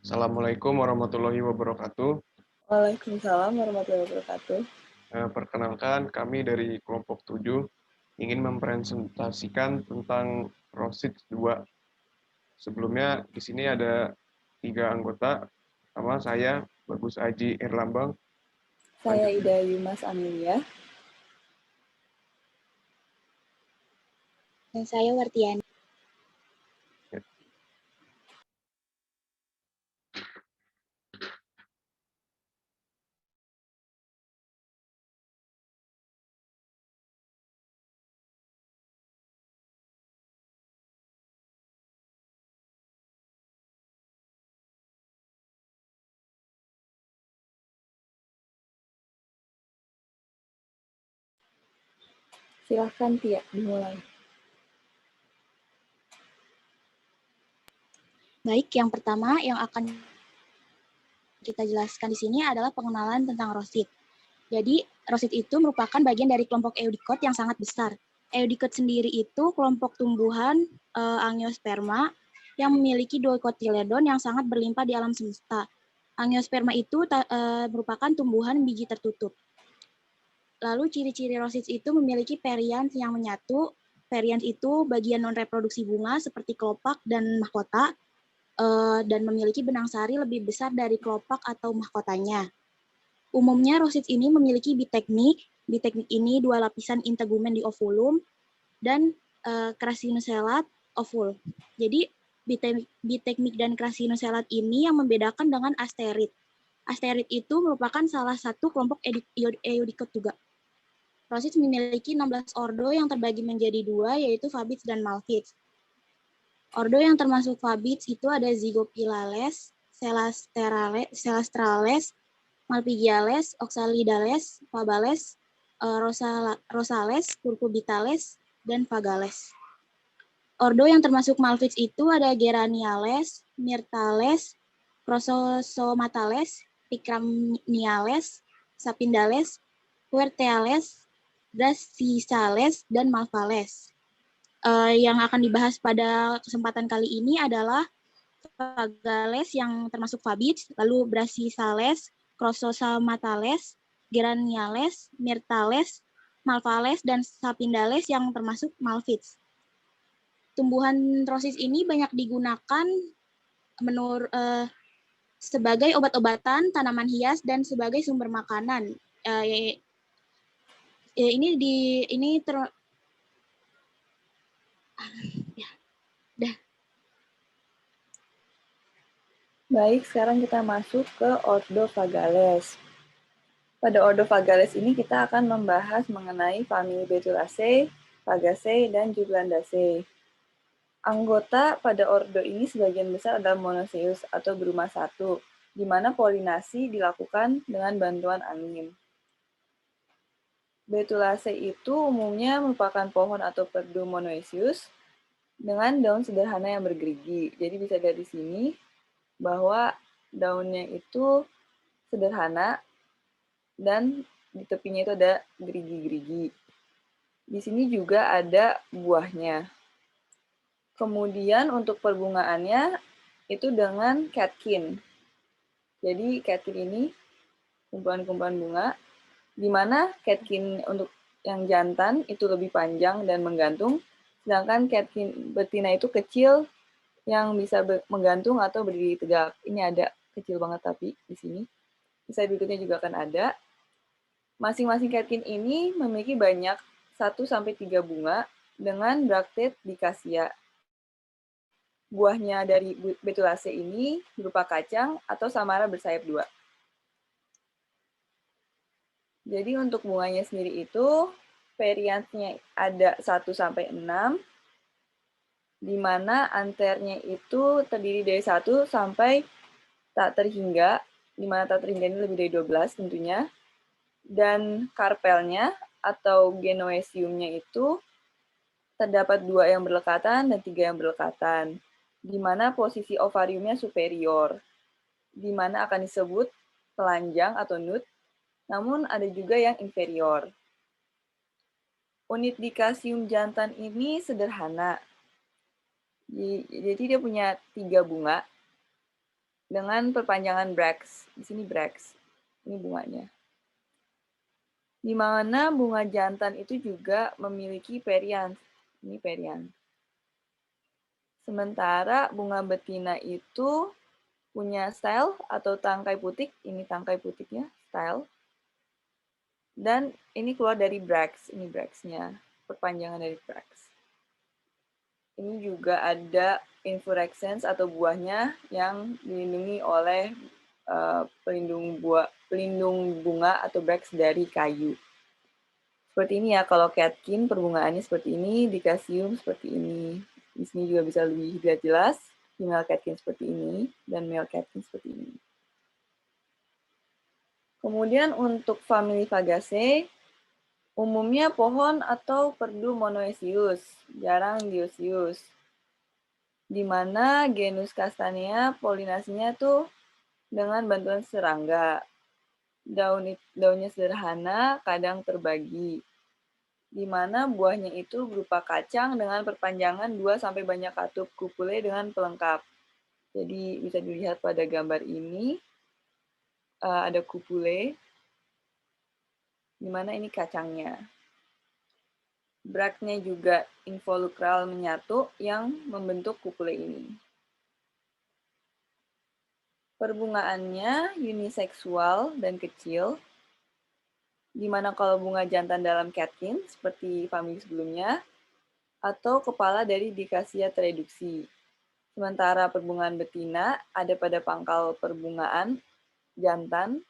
Assalamualaikum warahmatullahi wabarakatuh. Waalaikumsalam warahmatullahi wabarakatuh. Perkenalkan, kami dari kelompok 7 ingin mempresentasikan tentang ROSID 2. Sebelumnya di sini ada 3 anggota. Pertama saya, Bagus Aji Erlambang. Saya Ida Yumas Amelia. Dan saya Wartiani. Silahkan Tia, dimulai. Baik, yang pertama yang akan kita jelaskan di sini adalah pengenalan tentang ROSID. Jadi, ROSID itu merupakan bagian dari kelompok Eudicot yang sangat besar. Eudicot sendiri itu kelompok tumbuhan Angiosperma yang memiliki dikotiledon yang sangat berlimpah di alam semesta. Angiosperma itu merupakan tumbuhan biji tertutup. Lalu ciri-ciri ROSID itu memiliki perianth yang menyatu. Perianth itu bagian non-reproduksi bunga seperti kelopak dan mahkota, dan memiliki benang sari lebih besar dari kelopak atau mahkotanya. Umumnya ROSID ini memiliki biteknik. Biteknik ini 2 lapisan integumen di ovulum dan crasinoselat ovul. Jadi biteknik dan crasinoselat ini yang membedakan dengan asterid. Asterid itu merupakan salah satu kelompok Eudicot juga. ROSID memiliki 16 ordo yang terbagi menjadi 2, yaitu Fabids dan Malphids. Ordo yang termasuk Fabids itu ada Zygopilales, Celastrales, Malpighiales, Oxalidales, Fabales, Rosales, Cucurbitales, dan Vagales. Ordo yang termasuk Malphids itu ada Geraniales, Myrtales, Chrysosomatales, Picramniales, Sapindales, Huerteales, Dracisales, dan Malvales. Yang akan dibahas pada kesempatan kali ini adalah Vagales yang termasuk Fabids, lalu Dracisales, Chrysosomatales, Geraniales, Myrtales, Malvales, dan Sapindales yang termasuk Malphids. Tumbuhan ROSID ini banyak digunakan sebagai obat-obatan, tanaman hias, dan sebagai sumber makanan. Baik, sekarang kita masuk ke ordo Vagales. Pada ordo Vagales ini kita akan membahas mengenai famili Betulaceae, Fagaceae, dan Jugulandaceae. Anggota pada ordo ini sebagian besar adalah monoecious atau berumah satu, di mana polinasi dilakukan dengan bantuan angin. Betulaceae itu umumnya merupakan pohon atau perdu monoecious dengan daun sederhana yang bergerigi. Jadi bisa lihat di sini bahwa daunnya itu sederhana dan di tepinya itu ada gerigi-gerigi. Di sini juga ada buahnya. Kemudian untuk perbungaannya itu dengan catkin. Jadi catkin ini kumpulan-kumpulan bunga, di mana catkin untuk yang jantan itu lebih panjang dan menggantung, sedangkan catkin betina itu kecil yang bisa menggantung atau berdiri tegak. Ini ada kecil banget tapi di sini. Slide berikutnya juga akan ada. Masing-masing catkin ini memiliki banyak 1-3 bunga dengan bracted dikasia. Buahnya dari Betulaceae ini berupa kacang atau samara bersayap 2. Jadi untuk bunganya sendiri itu perianthnya ada 1-6, di mana anternya itu terdiri dari 1 sampai tak terhingga, di mana tak terhingga ini lebih dari 12 tentunya. Dan karpelnya atau genoeciumnya itu terdapat 2 yang berlekatan dan 3 yang berlekatan, di mana posisi ovariumnya superior, di mana akan disebut telanjang atau nude, namun ada juga yang inferior. Unit dikasium jantan ini sederhana, Jadi dia punya 3 bunga dengan perpanjangan bracts. Di sini bracts. Ini bunganya. Di mana bunga jantan itu juga memiliki perianth. Ini perianth. Sementara bunga betina itu punya style atau tangkai putik. Ini tangkai putiknya, style. Dan ini keluar dari bracts. Ini bracts-nya. Perpanjangan dari bracts. Ini juga ada inflorescence atau buahnya yang dilindungi oleh pelindung bunga atau bracts dari kayu. Seperti ini ya, kalau catkin perbungaannya seperti ini, dicasium seperti ini. Di sini juga bisa lebih lihat jelas, female catkin seperti ini, dan male catkin seperti ini. Kemudian untuk famili Fagaceae, umumnya pohon atau perdu monoecious, jarang dioecious. Di mana genus Castanea polinasinya tuh dengan bantuan serangga. Daunnya sederhana, kadang terbagi. Di mana buahnya itu berupa kacang dengan perpanjangan 2 sampai banyak katup kupule dengan pelengkap. Jadi bisa dilihat pada gambar ini, ada kupule, di mana ini kacangnya. Bractnya juga involukral menyatu yang membentuk kupule ini. Perbungaannya uniseksual dan kecil, di mana kalau bunga jantan dalam catkin, seperti famili sebelumnya, atau kepala dari Dicasia terreduksi. Sementara perbungaan betina ada pada pangkal perbungaan jantan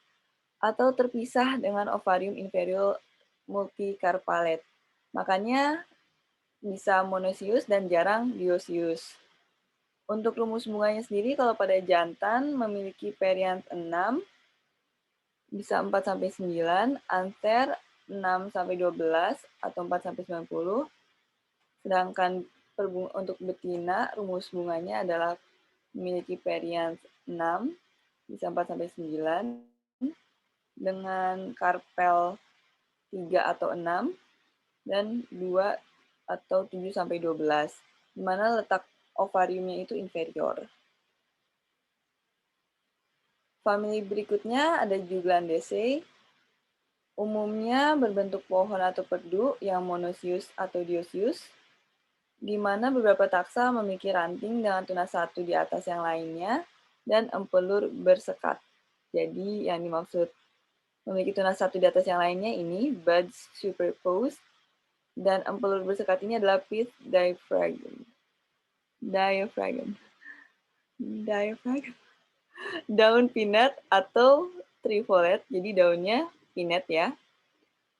atau terpisah dengan ovarium inferior multicarpellate. Makanya bisa monoecious dan jarang dioecious. Untuk rumus bunganya sendiri, kalau pada jantan memiliki perianth 6, bisa 4-9, anther 6-12, atau 4-90. Sedangkan untuk betina, rumus bunganya adalah memiliki perianth 6, bisa 4-9, dengan karpel 3 atau 6, dan 2 atau 7-12, di mana letak ovariumnya itu inferior. Famili berikutnya ada Juglandaceae, umumnya berbentuk pohon atau perdu yang monoecious atau dioecious, di mana beberapa taksa memiliki ranting dengan tunas satu di atas yang lainnya dan empelur bersekat. Jadi yang dimaksud memiliki tunas satu di atas yang lainnya ini buds superposed, dan empelur bersekat ini adalah pith diaphragm. Daun pinnate atau trifoliate, jadi daunnya pinnate ya,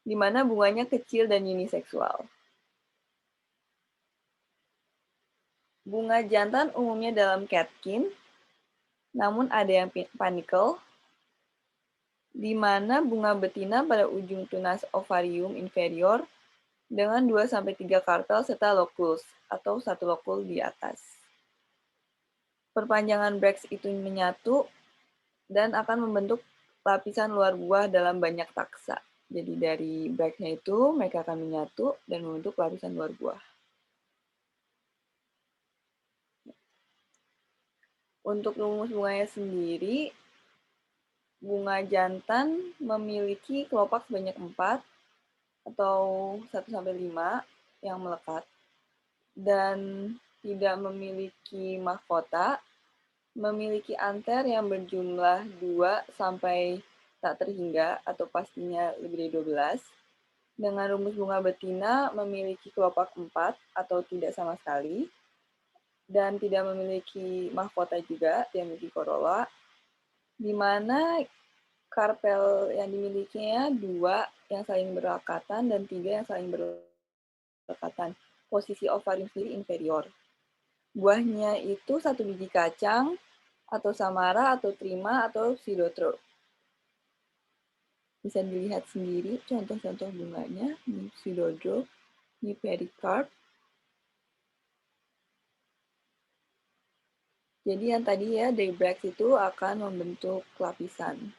di mana bunganya kecil dan uniseksual. Bunga jantan umumnya dalam catkin, namun ada yang panicle, di mana bunga betina pada ujung tunas ovarium inferior dengan 2-3 karpel serta locus atau satu lokul di atas. Perpanjangan bracts itu menyatu dan akan membentuk lapisan luar buah dalam banyak taksa. Jadi dari bractnya itu mereka akan menyatu dan membentuk lapisan luar buah. Untuk rumus bunganya sendiri, bunga jantan memiliki kelopak sebanyak 4 atau 1-5 yang melekat dan tidak memiliki mahkota, memiliki anther yang berjumlah 2 sampai tak terhingga atau pastinya lebih dari 12. Dengan rumus bunga betina memiliki kelopak 4 atau tidak sama sekali dan tidak memiliki mahkota juga, tidak memiliki corolla, di mana karpel yang dimilikinya 2 yang saling berdekatan dan 3 yang saling berdekatan. Posisi ovarium sendiri inferior. Buahnya itu 1 biji kacang, atau samara, atau trima, atau pseudotrope. Bisa dilihat sendiri contoh-contoh bunganya. Ini pseudotrope, ini pericarp. Jadi yang tadi ya, dari bracts itu akan membentuk lapisan.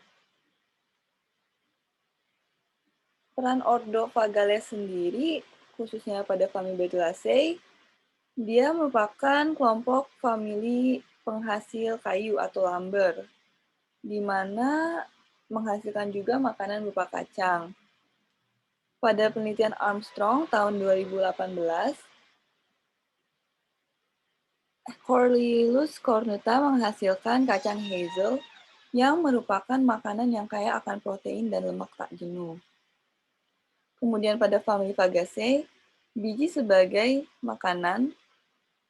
Peran Ordo Fagales sendiri, khususnya pada famili Betulaceae, Dia merupakan kelompok famili penghasil kayu atau lumber, di mana menghasilkan juga makanan berupa kacang. Pada penelitian Armstrong tahun 2018, Corylus cornuta menghasilkan kacang hazel yang merupakan makanan yang kaya akan protein dan lemak tak jenuh. Kemudian pada famili Fagaceae, biji sebagai makanan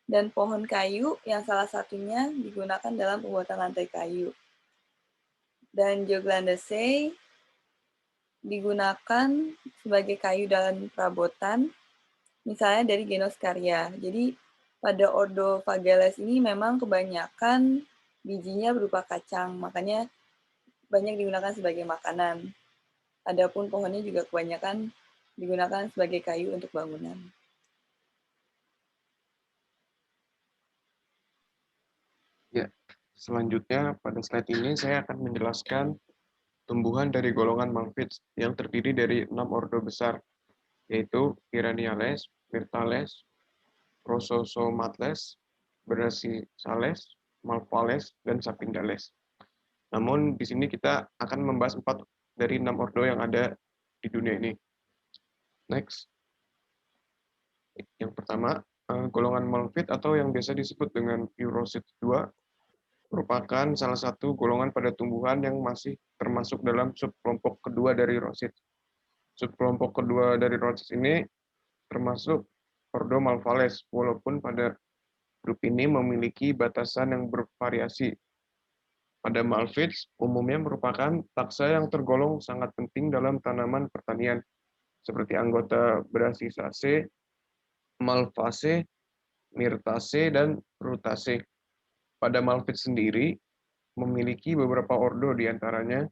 dan pohon kayu yang salah satunya digunakan dalam pembuatan lantai kayu. Dan Geoglandaceae digunakan sebagai kayu dalam perabotan, misalnya dari genus Carya. Jadi pada ordo Phagales ini memang kebanyakan bijinya berupa kacang, makanya banyak digunakan sebagai makanan. Adapun pohonnya juga kebanyakan digunakan sebagai kayu untuk bangunan. Ya, selanjutnya pada slide ini saya akan menjelaskan tumbuhan dari golongan Malphites yang terdiri dari 6 ordo besar, yaitu Geraniales, Myrtales, Prososomatles, Brasicales, Malvales, dan Sapindales. Namun di sini kita akan membahas 4 dari 6 ordo yang ada di dunia ini. Next. Yang pertama, golongan Malphite atau yang biasa disebut dengan Eurosite 2 merupakan salah satu golongan pada tumbuhan yang masih termasuk dalam subkelompok kedua dari Rosette. Subkelompok kedua dari Rosette ini termasuk ordo Malvales, walaupun pada grup ini memiliki batasan yang bervariasi. Pada Malphites umumnya merupakan taksa yang tergolong sangat penting dalam tanaman pertanian, seperti anggota Brassicaceae, Malvaceae, Myrtaceae, dan Rutaceae. Pada Malphites sendiri memiliki beberapa ordo di antaranya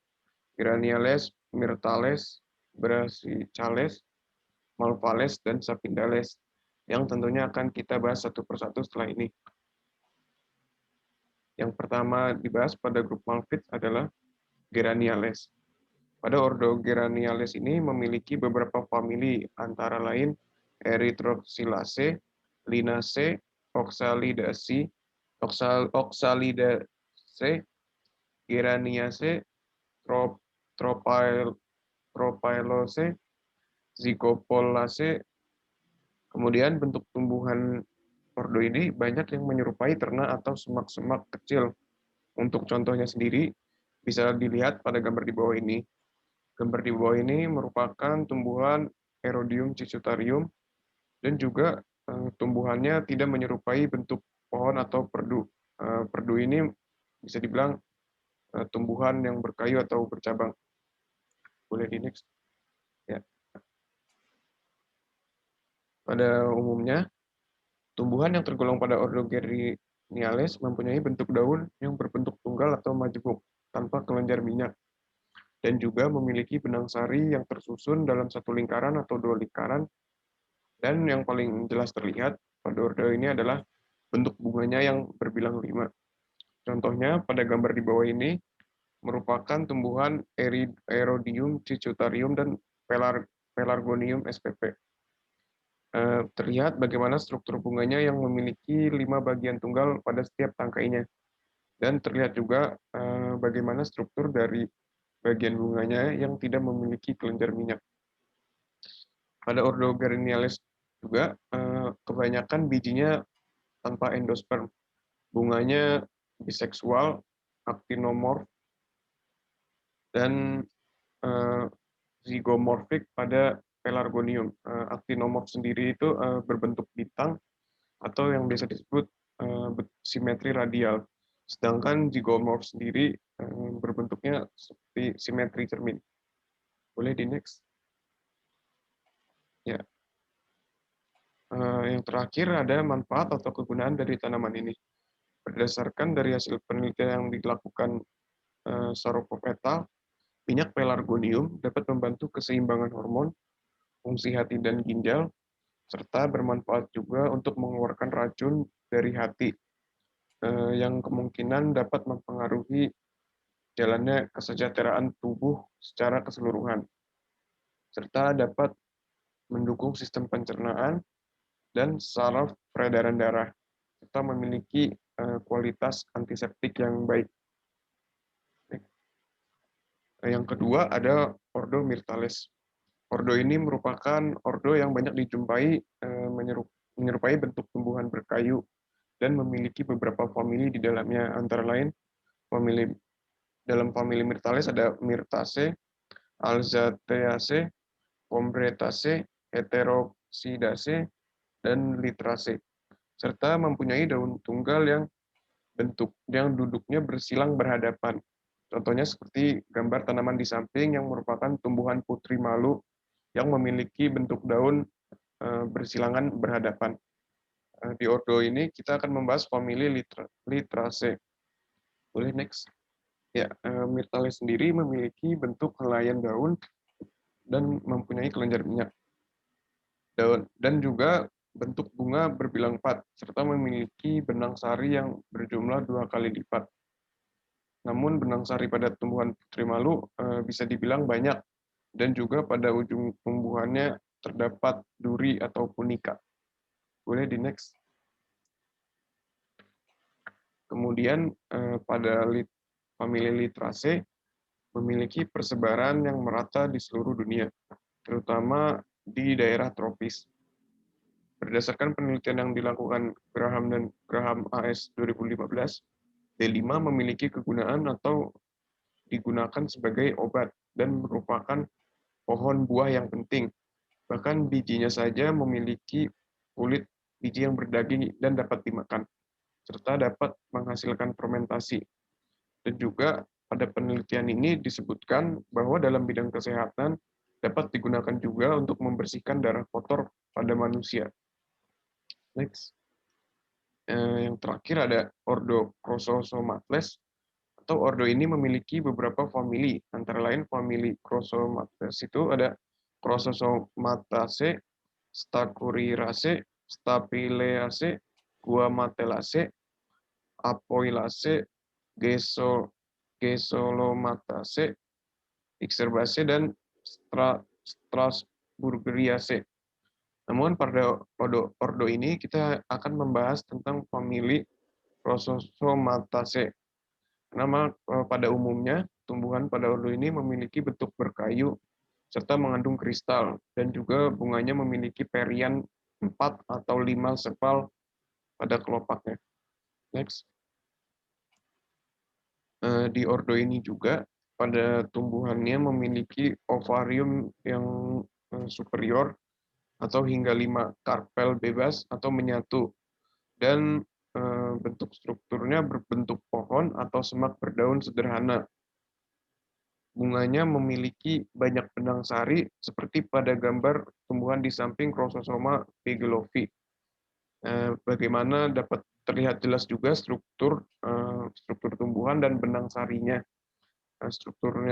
Geraniales, Myrtales, Brassicales, Malvales, dan Sapindales, yang tentunya akan kita bahas satu persatu setelah ini. Yang pertama dibahas pada grup Malphites adalah Geraniales. Pada ordo Geraniales ini memiliki beberapa famili, antara lain Erythroxylaceae, Linaceae, Oxalidaceae, Geraniaceae, Tropailoceae, Zygopolaceae. Kemudian bentuk tumbuhan ordo ini banyak yang menyerupai ternak atau semak-semak kecil. Untuk contohnya sendiri, bisa dilihat pada gambar di bawah ini. Gambar di bawah ini merupakan tumbuhan Erodium cicutarium dan juga tumbuhannya tidak menyerupai bentuk pohon atau perdu. Perdu ini bisa dibilang tumbuhan yang berkayu atau bercabang. Boleh di next. Ya. Pada umumnya, tumbuhan yang tergolong pada ordo Geraniales mempunyai bentuk daun yang berbentuk tunggal atau majemuk tanpa kelenjar minyak, dan juga memiliki benang sari yang tersusun dalam satu lingkaran atau dua lingkaran, dan yang paling jelas terlihat pada ordo ini adalah bentuk bunganya yang berbilang 5. Contohnya pada gambar di bawah ini merupakan tumbuhan Erodium cicutarium dan Pelargonium spp. Terlihat bagaimana struktur bunganya yang memiliki 5 bagian tunggal pada setiap tangkainya. Dan terlihat juga bagaimana struktur dari bagian bunganya yang tidak memiliki kelenjar minyak. Pada ordo Geraniales juga kebanyakan bijinya tanpa endosperm. Bunganya biseksual, actinomorph, dan zygomorphic pada Pelargonium. Actinomorph sendiri itu berbentuk bintang atau yang biasa disebut simetri radial. Sedangkan zygomorph sendiri berbentuknya seperti simetri cermin. Boleh di next. Ya. Yang terakhir ada manfaat atau kegunaan dari tanaman ini. Berdasarkan dari hasil penelitian yang dilakukan Saropov et al., minyak pelargonium dapat membantu keseimbangan hormon, fungsi hati dan ginjal, serta bermanfaat juga untuk mengeluarkan racun dari hati yang kemungkinan dapat mempengaruhi jalannya kesejahteraan tubuh secara keseluruhan, serta dapat mendukung sistem pencernaan, dan saraf peredaran darah, serta memiliki kualitas antiseptik yang baik. Yang kedua ada ordo Myrtales. Ordo ini merupakan ordo yang banyak dijumpai menyerupai bentuk tumbuhan berkayu dan memiliki beberapa famili di dalamnya, antara lain dalam famili Myrtales ada Myrtaceae, Alzathiaceae, Combretaceae, Heteropsidaceae, dan Lythraceae, serta mempunyai daun tunggal yang duduknya bersilang berhadapan. Contohnya seperti gambar tanaman di samping yang merupakan tumbuhan putri malu yang memiliki bentuk daun bersilangan berhadapan. Di ordo ini kita akan membahas famili Lythraceae. Boleh next. Ya, Myrtales sendiri memiliki bentuk helaian daun dan mempunyai kelenjar minyak. Dan juga bentuk bunga berbilang 4, serta memiliki benang sari yang berjumlah 2 kali lipat. Namun benang sari pada tumbuhan putri malu bisa dibilang banyak, dan juga pada ujung tumbuhannya terdapat duri atau punika. Boleh di next. Kemudian pada famili Lythraceae memiliki persebaran yang merata di seluruh dunia, terutama di daerah tropis. Berdasarkan penelitian yang dilakukan Graham AS 2015, D5 memiliki kegunaan atau digunakan sebagai obat dan merupakan pohon buah yang penting. Bahkan bijinya saja memiliki kulit biji yang berdaging dan dapat dimakan, serta dapat menghasilkan fermentasi. Dan juga pada penelitian ini disebutkan bahwa dalam bidang kesehatan dapat digunakan juga untuk membersihkan darah kotor pada manusia. Next. Yang terakhir ada ordo Chrososomatles, atau ordo ini memiliki beberapa famili, antara lain famili Chrosomatles itu ada Chrysosomataceae, Stachyrraceae, Staphylaceae, Guamatelaceae, Apoilaceae, Gesolomataceae, Ixerbaceae, dan Strasburgiaceae. Namun pada ordo ini kita akan membahas tentang famili Chrysosomataceae. Karena pada umumnya tumbuhan pada ordo ini memiliki bentuk berkayu serta mengandung kristal, dan juga bunganya memiliki perian 4 atau 5 sepal pada kelopaknya. Next. Di ordo ini juga pada tumbuhannya memiliki ovarium yang superior atau hingga 5 karpel bebas atau menyatu, dan bentuk strukturnya berbentuk pohon atau semak berdaun sederhana. Bunganya memiliki banyak benang sari seperti pada gambar tumbuhan di samping Chrysosoma bigelovi. Bagaimana dapat terlihat jelas juga struktur tumbuhan dan benang sarinya. Struktur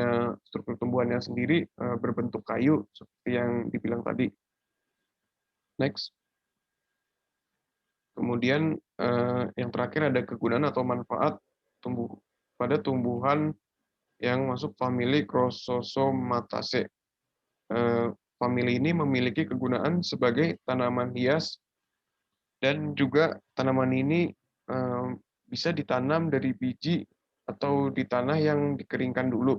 tumbuhannya sendiri berbentuk kayu seperti yang dibilang tadi. Next. Kemudian yang terakhir ada kegunaan atau manfaat pada tumbuhan yang masuk famili Chrysosomataceae. Famili ini memiliki kegunaan sebagai tanaman hias, dan juga tanaman ini bisa ditanam dari biji atau di tanah yang dikeringkan dulu,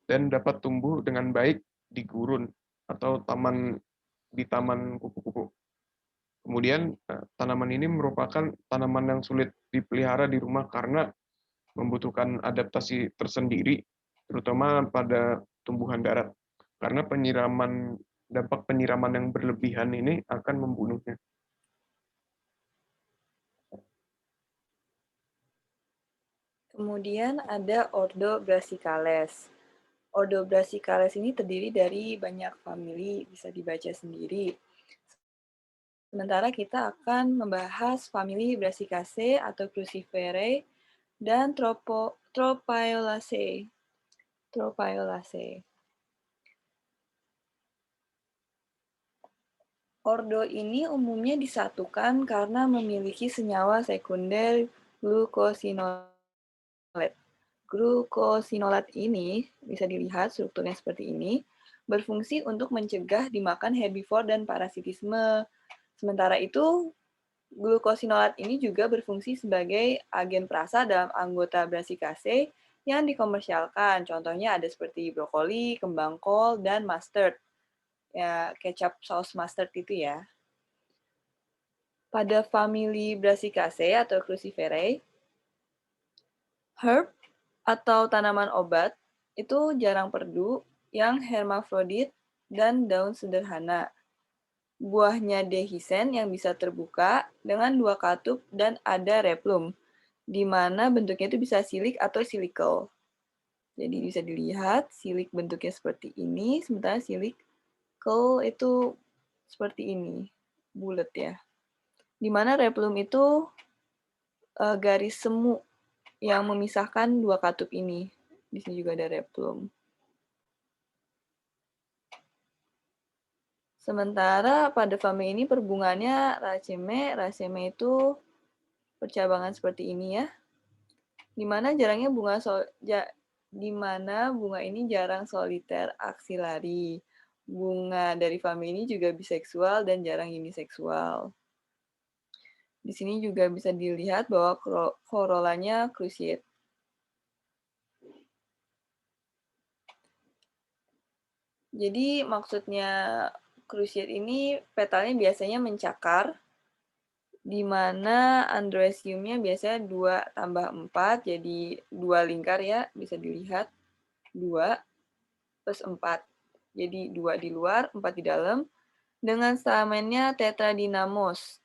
dan dapat tumbuh dengan baik di gurun atau di taman kupu-kupu. Kemudian tanaman ini merupakan tanaman yang sulit dipelihara di rumah karena membutuhkan adaptasi tersendiri, terutama pada tumbuhan darat. Karena dampak penyiraman yang berlebihan ini akan membunuhnya. Kemudian ada ordo Brassicales. Ordo Brassicales ini terdiri dari banyak famili, bisa dibaca sendiri. Sementara kita akan membahas famili Brassicaceae atau Cruciferae dan Tropaiolaceae. Ordo ini umumnya disatukan karena memiliki senyawa sekunder glukosinolat. Glukosinolat ini, bisa dilihat strukturnya seperti ini, berfungsi untuk mencegah dimakan herbivore dan parasitisme, Sementara itu, glukosinolat ini juga berfungsi sebagai agen perasa dalam anggota brassicase yang dikomersialkan. Contohnya ada seperti brokoli, kembang kol, dan mustard. Ya, kecap saus mustard itu ya. Pada famili Brassicaceae atau Cruciferae, herb atau tanaman obat itu jarang perdu yang hermafrodit dan daun sederhana. Buahnya dehiscent yang bisa terbuka dengan 2 katup dan ada replum, di mana bentuknya itu bisa silik atau silikel. Jadi bisa dilihat silik bentuknya seperti ini, sementara silikel itu seperti ini, bulat ya. Di mana replum itu garis semu yang memisahkan 2 katup ini. Di sini juga ada replum. Sementara pada famili ini perbungaannya raceme. Raceme itu percabangan seperti ini ya. Di mana bunga ini jarang soliter aksilari. Bunga dari famili ini juga biseksual dan jarang uniseksual. Di sini juga bisa dilihat bahwa korolanya cruciate. Jadi maksudnya cruciate ini petalnya biasanya mencakar, di mana androeciumnya biasanya 2 tambah 4, jadi 2 lingkar ya, bisa dilihat. 2 plus 4. Jadi 2 di luar, 4 di dalam. Dengan stamennya tetradinamos.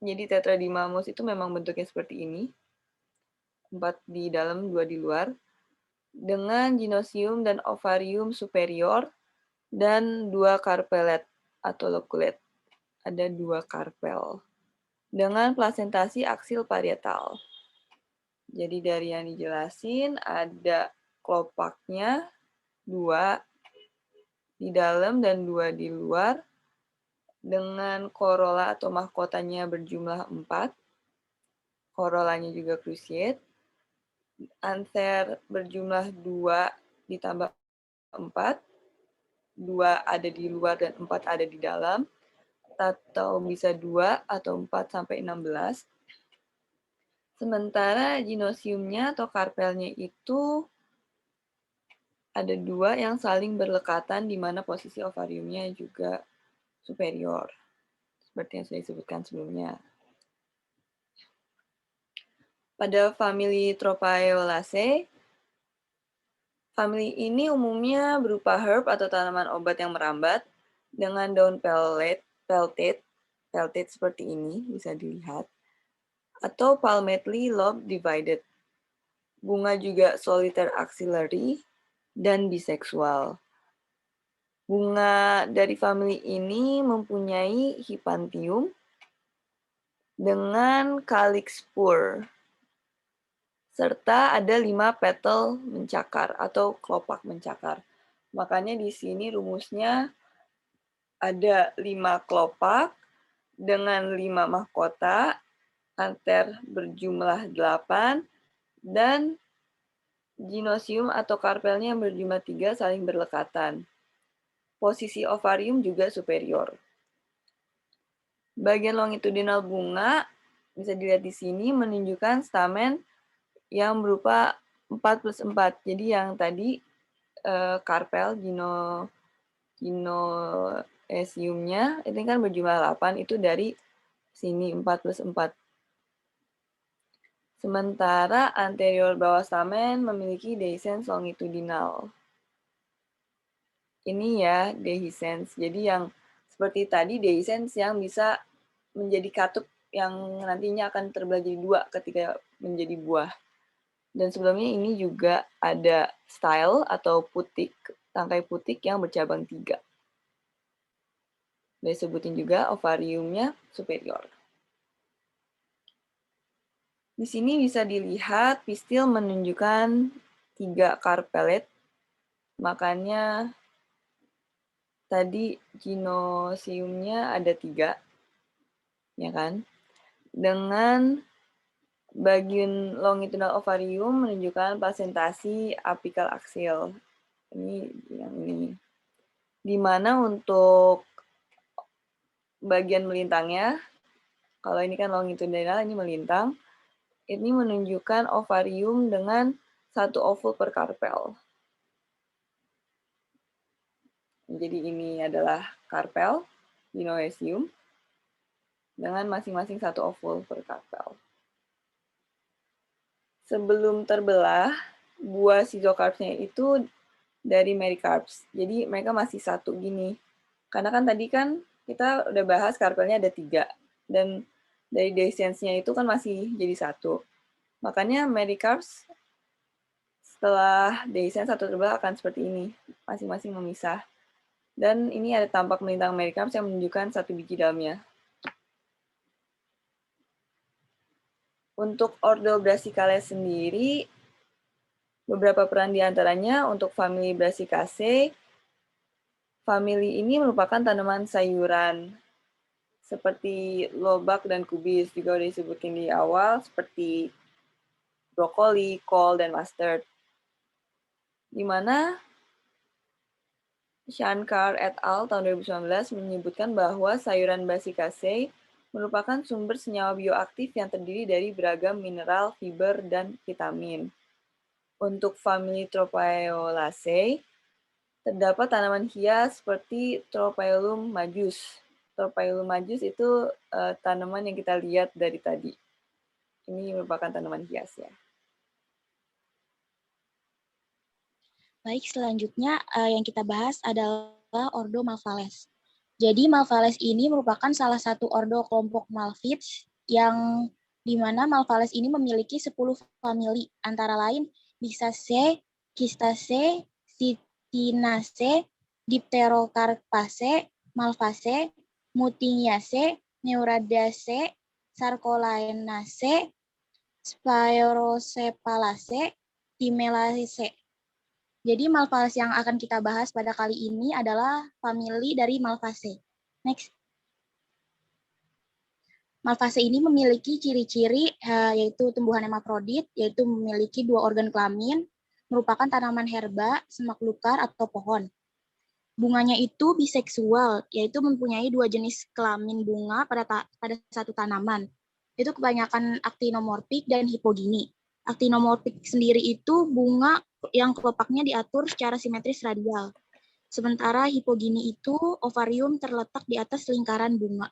Jadi tetradinamos itu memang bentuknya seperti ini. 4 di dalam, 2 di luar. Dengan ginosium dan ovarium superior dan 2 karpelet atau loculet. Ada 2 karpel. Dengan plasentasi aksil parietal. Jadi dari yang dijelasin ada kelopaknya 2 di dalam dan 2 di luar. Dengan korola atau mahkotanya berjumlah 4. Korolanya juga cruciate. Anther berjumlah 2 ditambah 4. 2 ada di luar dan 4 ada di dalam. Atau bisa 2 atau 4 sampai 16. Sementara ginosiumnya atau karpelnya itu ada 2 yang saling berlekatan di mana posisi ovariumnya juga superior. Seperti yang sudah disebutkan sebelumnya. Pada famili Tropaeolaceae, famili ini umumnya berupa herb atau tanaman obat yang merambat dengan daun peltate seperti ini, bisa dilihat, atau palmately lobe divided. Bunga juga soliter axillary dan biseksual. Bunga dari famili ini mempunyai hipantium dengan calyx spur, serta ada 5 petal mencakar atau kelopak mencakar. Makanya di sini rumusnya ada 5 kelopak dengan 5 mahkota, anther berjumlah 8, dan ginosium atau karpelnya berjumlah 3 saling berlekatan. Posisi ovarium juga superior. Bagian longitudinal bunga bisa dilihat di sini menunjukkan stamen yang berupa 4 plus 4. Jadi yang tadi karpel ginoeciumnya ini kan berjumlah 8, itu dari sini 4 plus 4. Sementara anterior bawah stamen memiliki dehiscence longitudinal. Ini ya dehiscence. Jadi yang seperti tadi dehiscence yang bisa menjadi katup yang nantinya akan terbelah jadi 2 ketika menjadi buah. Dan sebelumnya ini juga ada style atau putik, tangkai putik yang bercabang 3. Disebutin juga ovariumnya superior. Di sini bisa dilihat pistil menunjukkan 3 karpelet. Makanya tadi ginosiumnya ada 3. Ya kan? Dengan bagian longitudinal ovarium menunjukkan plasentasi apikal aksil. Ini yang ini. Di mana untuk bagian melintangnya, kalau ini kan longitudinal, ini melintang, ini menunjukkan ovarium dengan 1 ovul per karpel. Jadi ini adalah karpel, dinoecium, dengan masing-masing 1 ovul per karpel. Sebelum terbelah, buah sizokarpsnya itu dari merikarps. Jadi mereka masih satu gini. Karena kan tadi kan kita udah bahas karpelnya ada 3. Dan dari dehiscensnya itu kan masih jadi 1. Makanya merikarps setelah dehiscens satu terbelah akan seperti ini. Masing-masing memisah. Dan ini ada tampak melintang merikarps yang menunjukkan 1 biji dalamnya. Untuk ordel Brassicaceae sendiri, beberapa peran diantaranya untuk famili Brassicaceae. Famili ini merupakan tanaman sayuran seperti lobak dan kubis, juga udah disebutin di awal, seperti brokoli, kol, dan mustard. Di mana Shankar et al. Tahun 2019 menyebutkan bahwa sayuran Brassicaceae merupakan sumber senyawa bioaktif yang terdiri dari beragam mineral, fiber, dan vitamin. Untuk famili Tropaeolaceae, terdapat tanaman hias seperti Tropaeolum majus. Tropaeolum majus itu tanaman yang kita lihat dari tadi. Ini merupakan tanaman hias ya. Baik, selanjutnya yang kita bahas adalah ordo Malvales. Jadi Malvales ini merupakan salah satu ordo kelompok Malvids yang di mana Malvales ini memiliki 10 famili, antara lain Bisaceae, Cistaceae, Citinaceae, Dipterocarpaceae, Malvaceae, Mutingiaceae, Neuradaceae, Sarcolaenaceae, Sphaerocephalaceae, Timelaceae. Jadi Malvales yang akan kita bahas pada kali ini adalah famili dari Malvaceae. Next. Malvaceae ini memiliki ciri-ciri yaitu tumbuhan hemafrodit, yaitu memiliki 2 organ kelamin, merupakan tanaman herba, semak belukar, atau pohon. Bunganya itu biseksual, yaitu mempunyai 2 jenis kelamin bunga pada satu tanaman. Itu kebanyakan aktinomorfik dan hipogini. Aktinomorfik sendiri itu bunga yang kelopaknya diatur secara simetris radial. Sementara hipogini itu ovarium terletak di atas lingkaran bunga.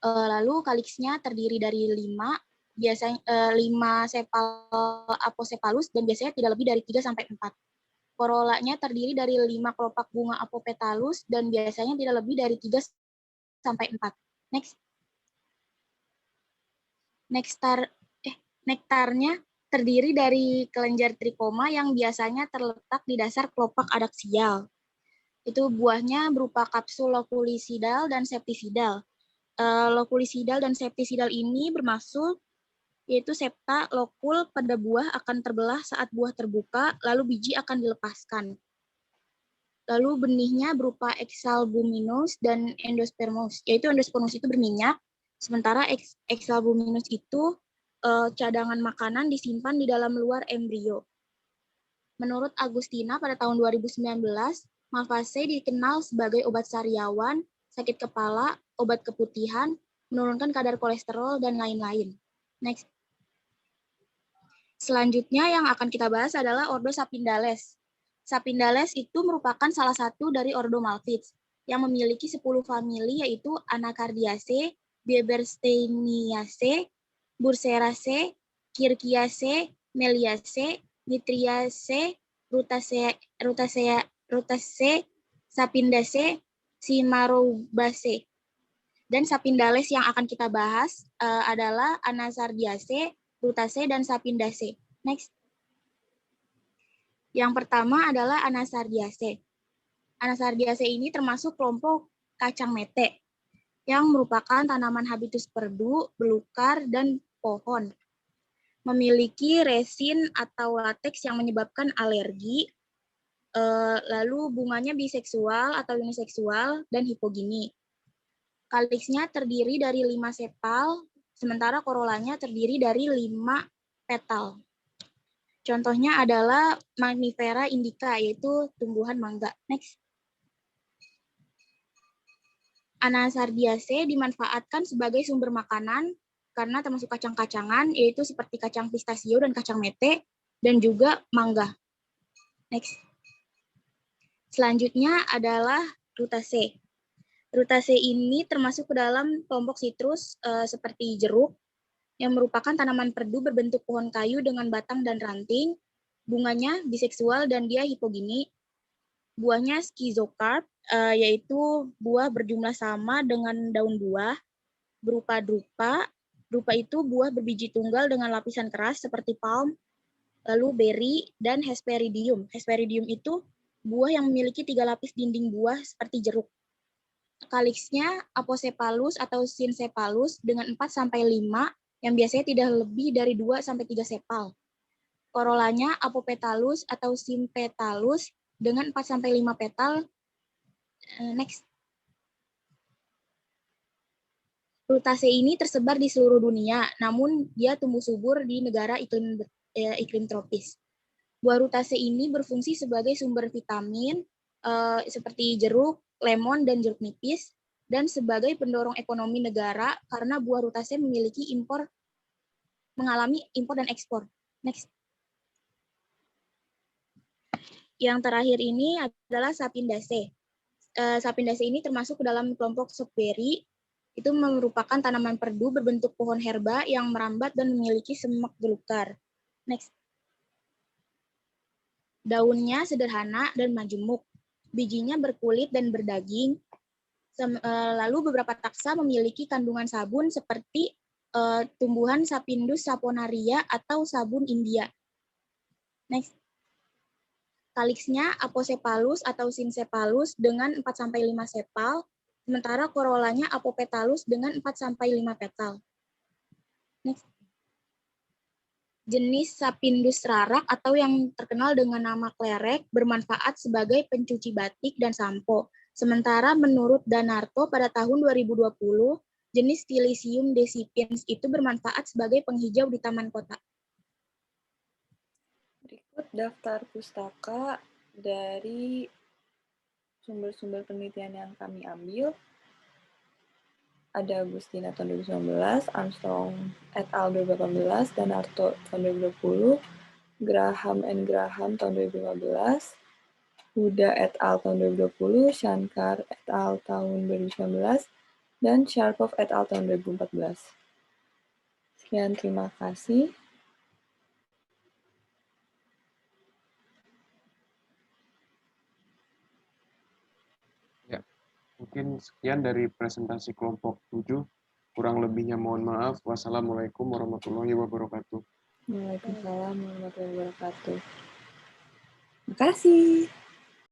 Lalu kaliksnya terdiri dari 5 sepal apocephalus dan biasanya tidak lebih dari 3-4. Korolanya terdiri dari 5 kelopak bunga apopetalus dan biasanya tidak lebih dari 3-4. Next. Nektarnya terdiri dari kelenjar trikoma yang biasanya terletak di dasar kelopak adaksial. Itu buahnya berupa kapsul loculicidal dan septicidal. Loculicidal dan septicidal ini bermaksud yaitu septa lokul pada buah akan terbelah saat buah terbuka, lalu biji akan dilepaskan. Lalu benihnya berupa exalbuminous dan endospermous, yaitu endospermous itu berminyak, sementara exalbuminous itu cadangan makanan disimpan di dalam luar embrio. Menurut Agustina pada tahun 2019, Malvaceae dikenal sebagai obat sariawan, sakit kepala, obat keputihan, menurunkan kadar kolesterol, dan lain-lain. Next. Selanjutnya yang akan kita bahas adalah ordo Sapindales. Sapindales itu merupakan salah satu dari ordo Malvids yang memiliki 10 famili yaitu Anacardiaceae, Biebersteiniaceae, Burseraceae, Kirkiaceae, Meliaceae, Nitriaceae, Rutaceae, Sapindaceae, Cimarobaceae. Dan Sapindales yang akan kita bahas adalah Anasardiaceae, Rutaceae, dan Sapindaceae. Next. Yang pertama adalah Anasardiaceae. Anasardiaceae ini termasuk kelompok kacang mete yang merupakan tanaman habitus perdu, belukar, dan pohon. Memiliki resin atau lateks yang menyebabkan alergi, lalu bunganya biseksual atau uniseksual, dan hipogini. Kaliksnya terdiri dari 5 sepal, sementara korolanya terdiri dari 5 petal. Contohnya adalah Magnifera indica, yaitu tumbuhan mangga. Next. Anasardiaceae dimanfaatkan sebagai sumber makanan karena termasuk kacang-kacangan, yaitu seperti kacang pistasio dan kacang mete, dan juga mangga. Next. Selanjutnya adalah Rutaceae. Rutaceae ini termasuk ke dalam kelompok sitrus seperti jeruk, yang merupakan tanaman perdu berbentuk pohon kayu dengan batang dan ranting. Bunganya biseksual dan dia hipogini. Buahnya schizocarp, yaitu buah berjumlah sama dengan daun buah, berupa drupa. Drupa itu buah berbiji tunggal dengan lapisan keras seperti palm, lalu berry, dan hesperidium. Hesperidium itu buah yang memiliki 3 lapis dinding buah seperti jeruk. Kaliksnya apocephalus atau syncephalus dengan 4-5, yang biasanya tidak lebih dari 2-3 sepal. Korolanya apopetalus atau sympethalus dengan 4-5 petal. Next. Rutaceae ini tersebar di seluruh dunia, namun dia tumbuh subur di negara iklim tropis. Buah Rutaceae ini berfungsi sebagai sumber vitamin seperti jeruk, lemon, dan jeruk nipis, dan sebagai pendorong ekonomi negara karena buah Rutaceae mengalami impor dan ekspor. Next. Yang terakhir ini adalah Sapindaceae. Sapindaceae ini termasuk ke dalam kelompok Soapberry. Itu merupakan tanaman perdu berbentuk pohon herba yang merambat dan memiliki semak belukar. Next. Daunnya sederhana dan majemuk. Bijinya berkulit dan berdaging. Lalu beberapa taksa memiliki kandungan sabun seperti tumbuhan Sapindus saponaria atau sabun India. Next. Kaliksnya apocephalus atau syncephalus dengan 4-5 sepal, sementara korolanya apopetalus dengan 4-5 petal. Next. Jenis Sapindus rarak atau yang terkenal dengan nama klerek bermanfaat sebagai pencuci batik dan sampo. Sementara menurut Danarto pada tahun 2020, jenis Tilicium decipiens itu bermanfaat sebagai penghijau di taman kota. Berikut daftar pustaka dari sumber-sumber penelitian yang kami ambil. Ada Agustina tahun 2019, Armstrong et al. 2018, Danarto tahun 2020, Graham and Graham tahun 2015, Huda et al. Tahun 2020, Shankar et al. Tahun 2019, dan Sharpov et al. Tahun 2014. Sekian, terima kasih. Mungkin sekian dari presentasi kelompok 7. Kurang lebihnya mohon maaf. Wassalamualaikum warahmatullahi wabarakatuh. Waalaikumsalam warahmatullahi wabarakatuh. Terima kasih.